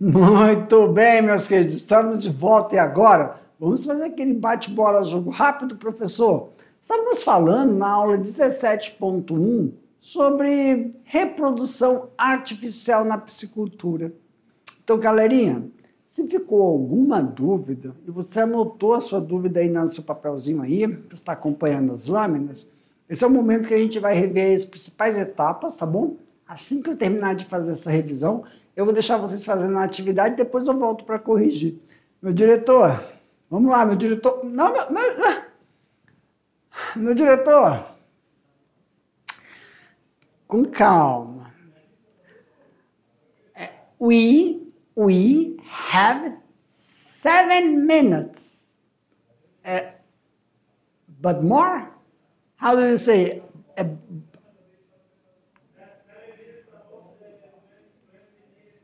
Muito bem, meus queridos, estamos de volta e agora vamos fazer aquele bate-bola, jogo rápido, professor. Estamos falando na aula 17.1 sobre reprodução artificial na piscicultura. Então, galerinha, se ficou alguma dúvida e você anotou a sua dúvida aí no seu papelzinho aí, para estar acompanhando as lâminas, esse é o momento que a gente vai rever as principais etapas, tá bom? Assim que eu terminar de fazer essa revisão, eu vou deixar vocês fazendo a atividade e depois eu volto para corrigir. Meu diretor, vamos lá, meu diretor. Não, meu diretor. Com calma. We have 7 minutes. But more? How do you say?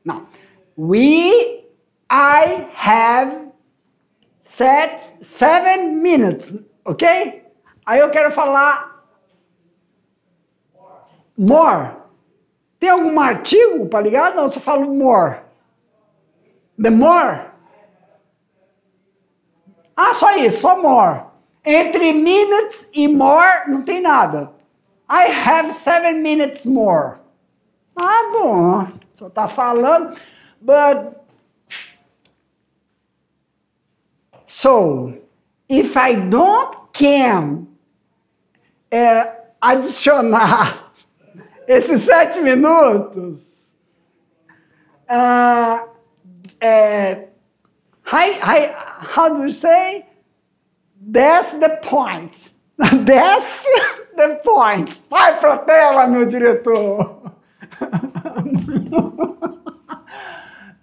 Não. I have 7 minutes, ok? Aí eu quero falar more. Tem algum artigo para ligar? Não, eu só falo more. The more? Ah, só isso, só more. Entre minutes e more não tem nada. I have 7 minutes more. Ah, bom. Só tá falando, but so if I don't can adicionar esses 7 minutos, how do you say? That's the point. That's the point. Vai pra tela, meu diretor.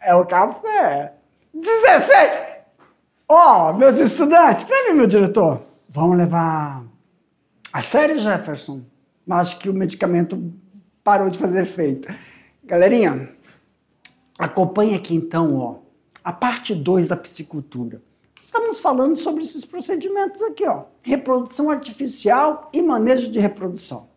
É o café. 17. Ó, meus estudantes, para mim, meu diretor, vamos levar a sério, Jefferson. Acho que o medicamento parou de fazer efeito. Galerinha, acompanhe aqui então, ó, a parte 2 da piscicultura. Estamos falando sobre esses procedimentos aqui, ó, reprodução artificial e manejo de reprodução.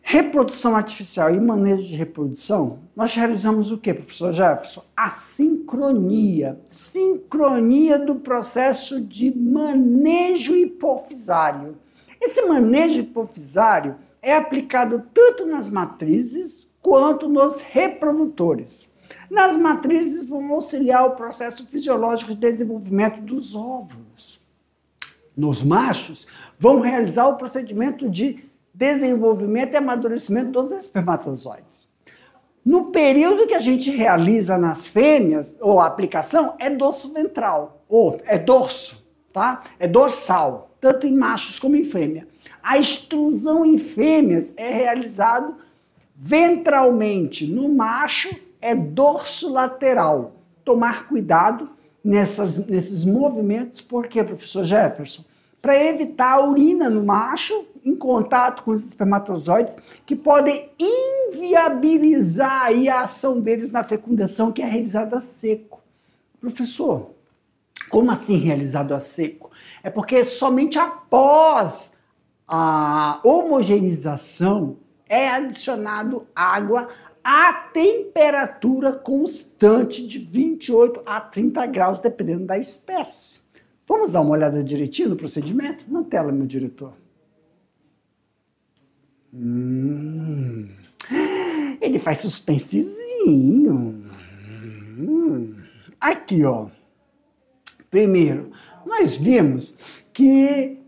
Reprodução artificial e manejo de reprodução, nós realizamos o que, professor Jefferson? A sincronia. Sincronia do processo de manejo hipofisário. Esse manejo hipofisário é aplicado tanto nas matrizes quanto nos reprodutores. Nas matrizes vão auxiliar o processo fisiológico de desenvolvimento dos óvulos. Nos machos, vão realizar o procedimento de desenvolvimento e amadurecimento dos espermatozoides. No período que a gente realiza nas fêmeas, ou a aplicação, é dorso ventral, ou é dorso, tá? É dorsal, tanto em machos como em fêmea. A extrusão em fêmeas é realizado ventralmente. No macho, é dorso lateral. Tomar cuidado nesses movimentos, por quê, professor Jefferson? Para evitar a urina no macho em contato com os espermatozoides, que podem inviabilizar aí a ação deles na fecundação, que é realizada a seco. Professor, como assim realizado a seco? É porque somente após a homogeneização é adicionado água a temperatura constante de 28 a 30 graus, dependendo da espécie. Vamos dar uma olhada direitinho no procedimento? Na tela, meu diretor. Ele faz suspensezinho. Aqui, ó. Primeiro, nós vimos que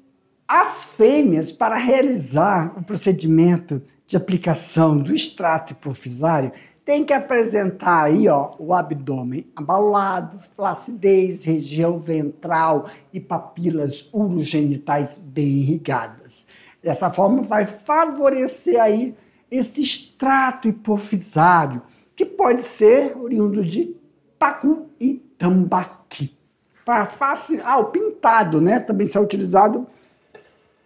as fêmeas, para realizar o procedimento de aplicação do extrato hipofisário, tem que apresentar aí, ó, o abdômen abalado, flacidez, região ventral e papilas urogenitais bem irrigadas. Dessa forma, vai favorecer aí esse extrato hipofisário, que pode ser oriundo de pacu e tambaqui. Para facilitar, o pintado, né, também será utilizado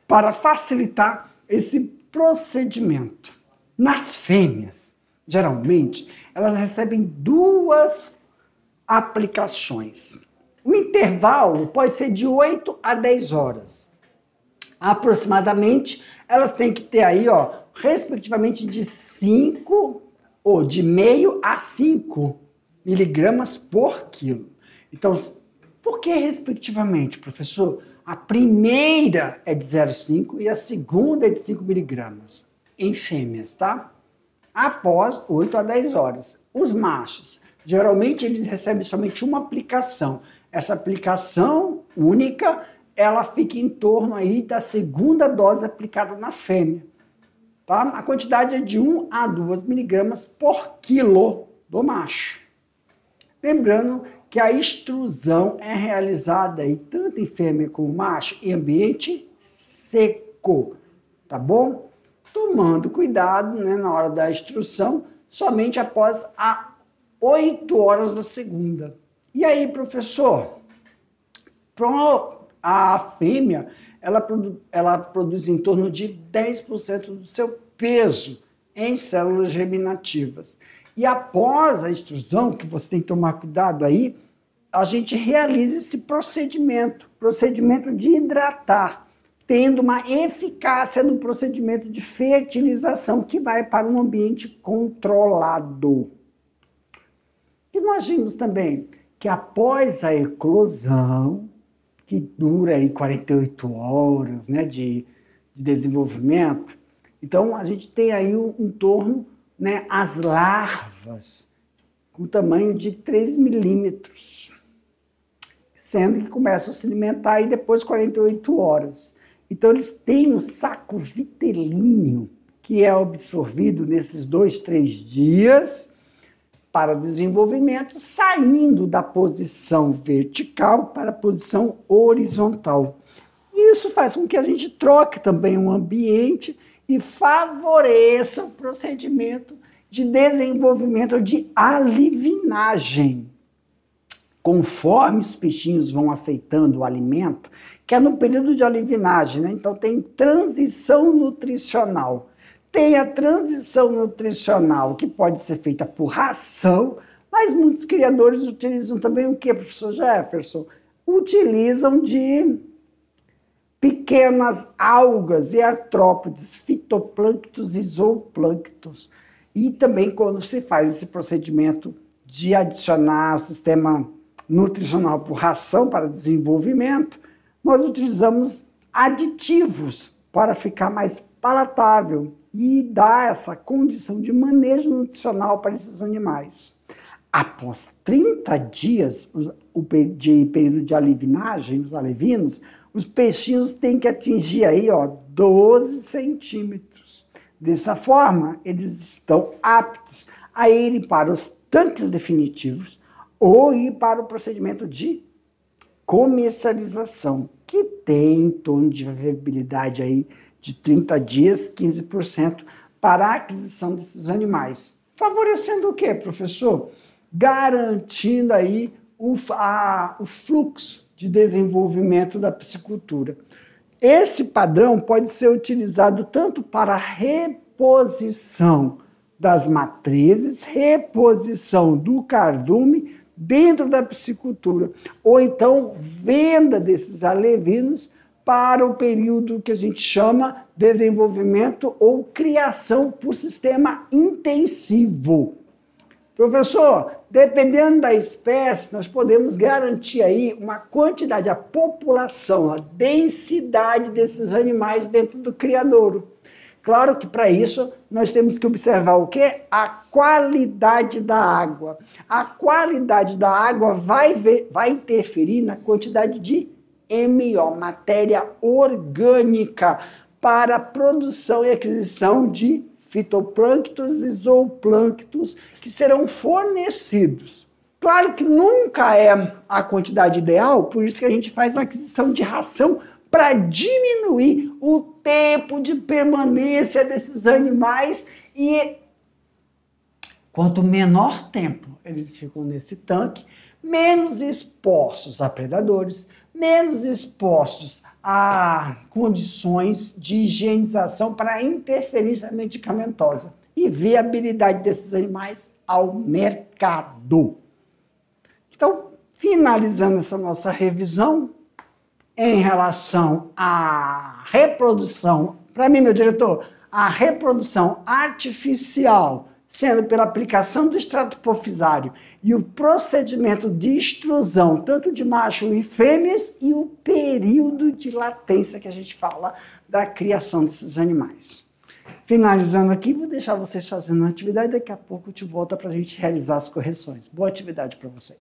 para facilitar esse procedimento. Nas fêmeas, geralmente, elas recebem 2 aplicações. O intervalo pode ser de 8 a 10 horas. Aproximadamente, elas têm que ter aí, ó, respectivamente de 5 ou de meio a 5 miligramas por quilo. Então, por que respectivamente, professor? A primeira é de 0,5 e a segunda é de 5 miligramas em fêmeas, tá? Após 8 a 10 horas. Os machos, geralmente eles recebem somente uma aplicação. Essa aplicação única, ela fica em torno aí da segunda dose aplicada na fêmea. Tá? A quantidade é de 1 a 2 miligramas por quilo do macho. Lembrando que a extrusão é realizada aí, tanto em fêmea como macho em ambiente seco, tá bom? Tomando cuidado, né, na hora da extrusão, somente após as 8 horas da segunda. E aí, professor, a fêmea, ela produz em torno de 10% do seu peso em células germinativas. E após a extrusão, que você tem que tomar cuidado aí, a gente realiza esse procedimento de hidratar, tendo uma eficácia no procedimento de fertilização, que vai para um ambiente controlado. E nós vimos também que após a eclosão, que dura aí 48 horas, né, de desenvolvimento, então a gente tem aí em torno, né, as larvas com tamanho de 3 milímetros, sendo que começam a se alimentar aí depois de 48 horas. Então eles têm um saco vitelíneo que é absorvido nesses 2, 3 dias para desenvolvimento, saindo da posição vertical para a posição horizontal. Isso faz com que a gente troque também o ambiente e favoreça o procedimento de desenvolvimento de alivinagem. Conforme os peixinhos vão aceitando o alimento, que é no período de alivinagem, né? Então tem transição nutricional. Tem a transição nutricional que pode ser feita por ração, mas muitos criadores utilizam também o que, professor Jefferson? Utilizam de pequenas algas e artrópodes, fitoplânctos e zooplânctos. E também quando se faz esse procedimento de adicionar o sistema nutricional por ração para desenvolvimento, nós utilizamos aditivos para ficar mais palatável e dar essa condição de manejo nutricional para esses animais. Após 30 dias de período de alivinagem, os alevinos, os peixinhos têm que atingir aí, 12 centímetros. Dessa forma, eles estão aptos a irem para os tanques definitivos ou ir para o procedimento de comercialização, que tem em torno de viabilidade aí de 30 dias, 15% para a aquisição desses animais. Favorecendo o quê, professor? Garantindo aí o fluxo de desenvolvimento da piscicultura. Esse padrão pode ser utilizado tanto para reposição das matrizes, reposição do cardume dentro da piscicultura, ou então venda desses alevinos para o período que a gente chama desenvolvimento ou criação por sistema intensivo. Professor, dependendo da espécie, nós podemos garantir aí uma quantidade, a população, a densidade desses animais dentro do criadouro. Claro que para isso nós temos que observar o quê? A qualidade da água. A qualidade da água vai interferir na quantidade de MO, matéria orgânica, para a produção e aquisição de fitoplânctos e zooplânctos que serão fornecidos. Claro que nunca é a quantidade ideal, por isso que a gente faz a aquisição de ração para diminuir o tempo de permanência desses animais e quanto menor tempo eles ficam nesse tanque, menos expostos a predadores, menos expostos a condições de higienização para interferência medicamentosa e viabilidade desses animais ao mercado. Então, finalizando essa nossa revisão, em relação à reprodução, para mim, meu diretor, a reprodução artificial sendo pela aplicação do extrato hipofisário e o procedimento de extrusão, tanto de macho e fêmeas, e o período de latência que a gente fala da criação desses animais. Finalizando aqui, vou deixar vocês fazendo a atividade, daqui a pouco eu te volto para a gente realizar as correções. Boa atividade para vocês.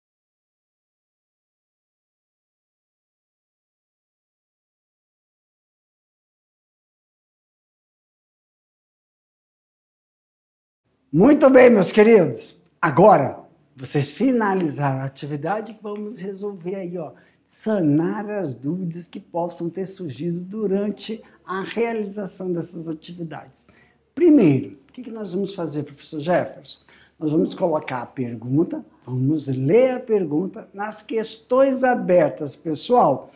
Muito bem, meus queridos. Agora, vocês finalizaram a atividade, vamos resolver aí, ó, sanar as dúvidas que possam ter surgido durante a realização dessas atividades. Primeiro, o que nós vamos fazer, professor Jefferson? Nós vamos colocar a pergunta, vamos ler a pergunta nas questões abertas, pessoal.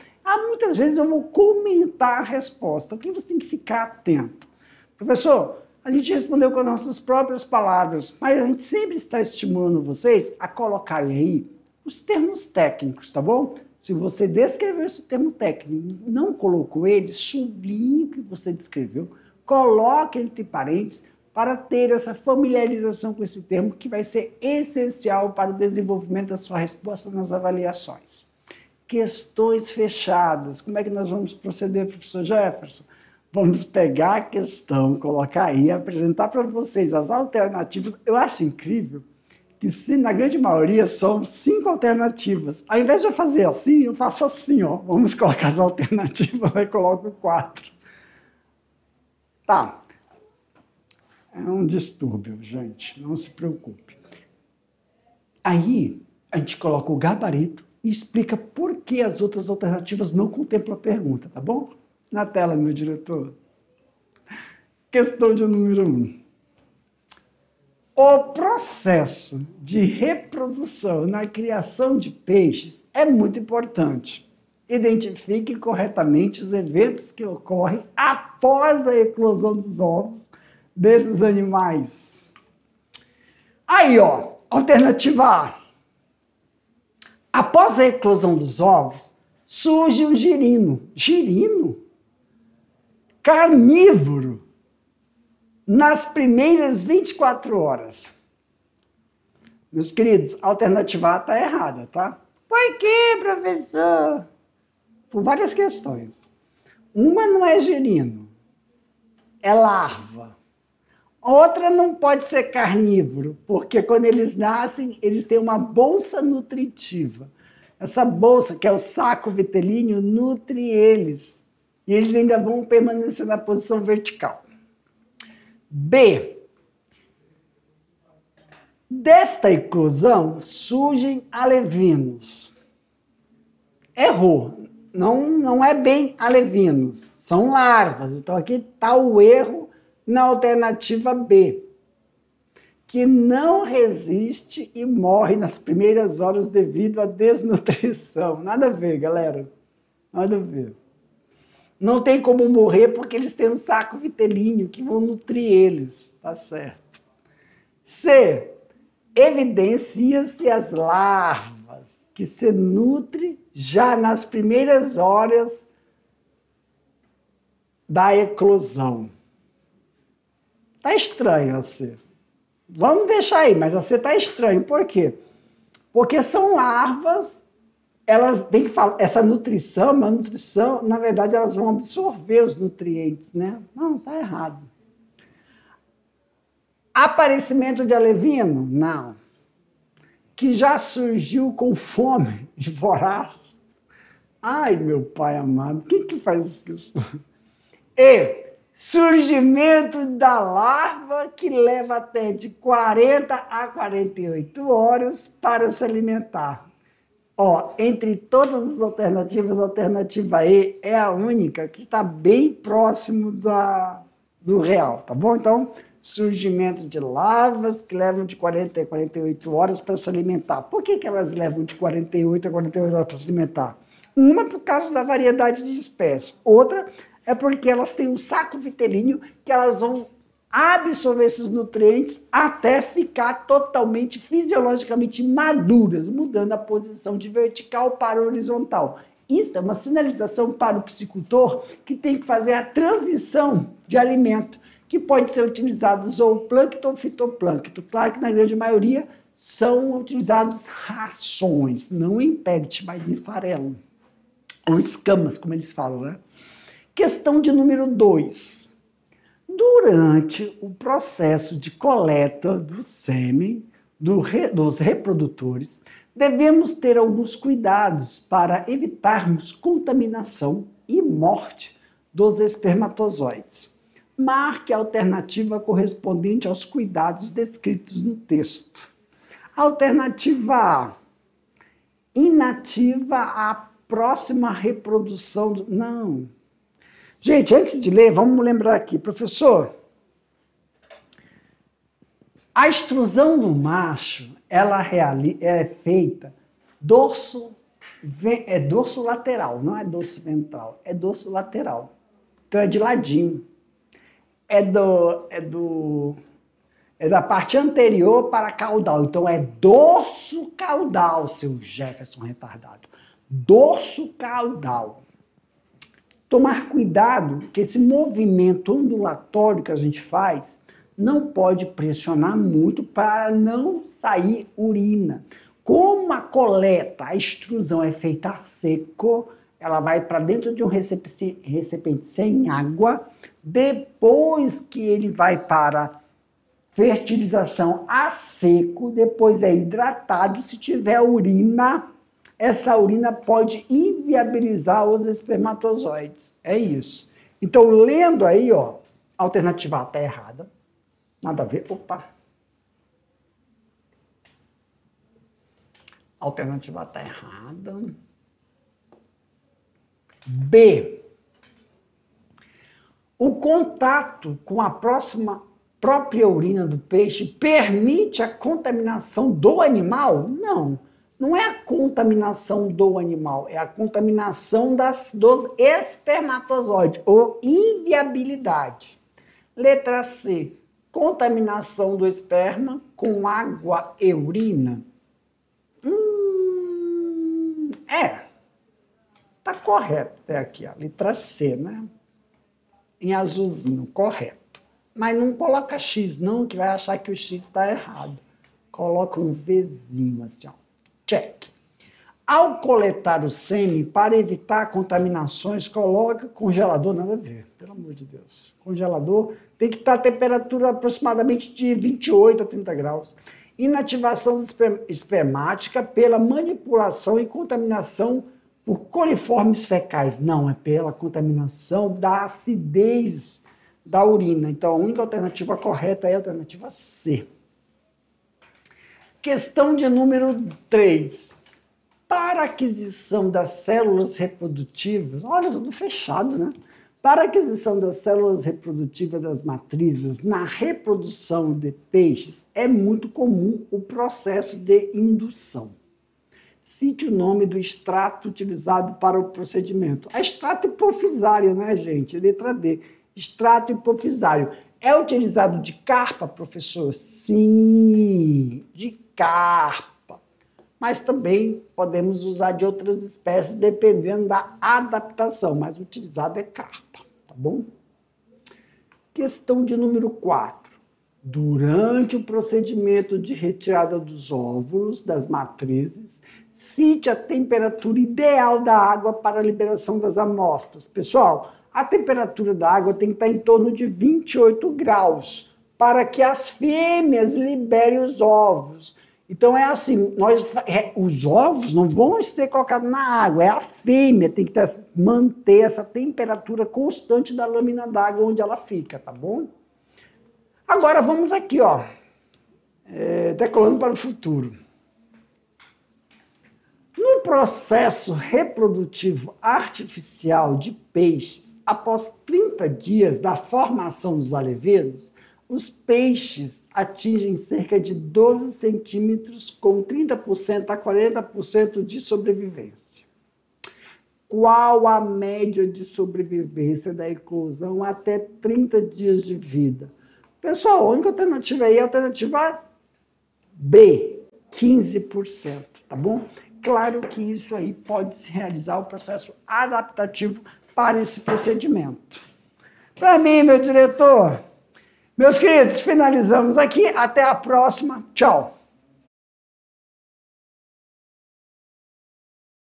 Muitas vezes eu vou comentar a resposta, o que você tem que ficar atento. Professor, a gente respondeu com as nossas próprias palavras, mas a gente sempre está estimulando vocês a colocarem aí os termos técnicos, tá bom? Se você descreveu esse termo técnico, não colocou ele, sublinhe o que você descreveu, coloque entre parênteses para ter essa familiarização com esse termo que vai ser essencial para o desenvolvimento da sua resposta nas avaliações. Questões fechadas. Como é que nós vamos proceder, professor Jefferson? Vamos pegar a questão, colocar aí, apresentar para vocês as alternativas. Eu acho incrível que, se na grande maioria, são 5 alternativas. Ao invés de eu fazer assim, eu faço assim, ó. Vamos colocar as alternativas, aí coloco 4. Tá. É um distúrbio, gente. Não se preocupe. Aí, a gente coloca o gabarito e explica por que as outras alternativas não contemplam a pergunta, tá bom? Na tela, meu diretor. Questão de número 1. O processo de reprodução na criação de peixes é muito importante. Identifique corretamente os eventos que ocorrem após a eclosão dos ovos desses animais. Aí, ó, alternativa A. Após a eclosão dos ovos, surge um girino. Girino? Carnívoro, nas primeiras 24 horas. Meus queridos, a alternativa A está errada, tá? Por quê, professor? Por várias questões. Uma não é girino, é larva. Outra não pode ser carnívoro, porque quando eles nascem, eles têm uma bolsa nutritiva. Essa bolsa, que é o saco vitelíneo, nutre eles. E eles ainda vão permanecer na posição vertical. B. Desta eclosão surgem alevinos. Errou. Não é bem alevinos. São larvas. Então aqui está o erro na alternativa B, que não resiste e morre nas primeiras horas devido à desnutrição. Nada a ver, galera. Nada a ver. Não tem como morrer porque eles têm um saco vitelíneo que vão nutrir eles, tá certo? C. Evidencia-se as larvas que se nutrem já nas primeiras horas da eclosão. Tá estranho a C. Vamos deixar aí, mas a C tá estranho. Por quê? Porque são larvas. Elas têm que falar, essa nutrição, uma nutrição, na verdade, elas vão absorver os nutrientes, né? Não, tá errado. Aparecimento de alevino? Não. Que já surgiu com fome de voraz? Ai, meu pai amado, quem que faz isso? E surgimento da larva que leva até de 40 a 48 horas para se alimentar. Ó, entre todas as alternativas, a alternativa E é a única que está bem próximo do real, tá bom? Então, surgimento de larvas que levam de 40 a 48 horas para se alimentar. Por que elas levam de 48 a 48 horas para se alimentar? Uma por causa da variedade de espécies, outra é porque elas têm um saco vitelíneo que elas vão absorver esses nutrientes até ficar totalmente fisiologicamente maduras, mudando a posição de vertical para horizontal. Isso é uma sinalização para o piscicultor que tem que fazer a transição de alimento, que pode ser utilizado zooplâncton ou fitoplâncton. Claro que na grande maioria são utilizados rações, não em pellet, mas em farelo, ou escamas, como eles falam, né? Questão de número 2. Durante o processo de coleta do sêmen dos reprodutores, devemos ter alguns cuidados para evitarmos contaminação e morte dos espermatozoides. Marque a alternativa correspondente aos cuidados descritos no texto. Alternativa A. Inativa a próxima reprodução do... Não. Gente, antes de ler, vamos lembrar aqui. Professor, a extrusão do macho, ela é feita dorso lateral, não é dorso ventral, é dorso lateral. Então é de ladinho. É da parte anterior para caudal. Então é dorso caudal, seu Jefferson retardado. Dorso caudal. Tomar cuidado que esse movimento ondulatório que a gente faz não pode pressionar muito para não sair urina. Como a coleta, a extrusão é feita a seco, ela vai para dentro de um recipiente sem água, depois que ele vai para fertilização a seco, depois é hidratado, se tiver urina, essa urina pode inviabilizar os espermatozoides. É isso. Então, lendo aí, ó, a alternativa A está errada. Nada a ver. Opa. A alternativa A está errada. B. O contato com a própria urina do peixe permite a contaminação do animal? Não. Não é a contaminação do animal, é a contaminação dos espermatozoides, ou inviabilidade. Letra C. Contaminação do esperma com água e urina. Tá correto até aqui, a letra C, né? Em azulzinho, correto. Mas não coloca X não, que vai achar que o X está errado. Coloca um Vzinho assim, ó. Check. Ao coletar o sêmen, para evitar contaminações, coloca congelador, nada a ver, pelo amor de Deus. Congelador tem que estar a temperatura aproximadamente de 28 a 30 graus. Inativação espermática pela manipulação e contaminação por coliformes fecais. Não, é pela contaminação da acidez da urina. Então, a única alternativa correta é a alternativa C. Questão de número 3. Para a aquisição das células reprodutivas, olha, tudo fechado, né? Para a aquisição das células reprodutivas das matrizes na reprodução de peixes, é muito comum o processo de indução. Cite o nome do extrato utilizado para o procedimento. É extrato hipofisário, né, gente? Letra D. Extrato hipofisário. É utilizado de carpa, professor? Sim, de carpa. Mas também podemos usar de outras espécies, dependendo da adaptação. Mas o utilizado é carpa, tá bom? Questão de número 4. Durante o procedimento de retirada dos óvulos, das matrizes, cite a temperatura ideal da água para a liberação das amostras. Pessoal, a temperatura da água tem que estar em torno de 28 graus, para que as fêmeas liberem os ovos. Então é assim, os ovos não vão ser colocados na água, é a fêmea, tem que manter essa temperatura constante da lâmina d'água onde ela fica, tá bom? Agora vamos aqui, ó, decolando para o futuro. No processo reprodutivo artificial de peixes, após 30 dias da formação dos alevinos, os peixes atingem cerca de 12 centímetros com 30% a 40% de sobrevivência. Qual a média de sobrevivência da eclosão até 30 dias de vida? Pessoal, a única alternativa aí é a alternativa B, 15%, tá bom? Claro que isso aí pode se realizar o processo adaptativo para esse procedimento. Para mim, meu diretor, Meus queridos, finalizamos aqui. Até a próxima. Tchau.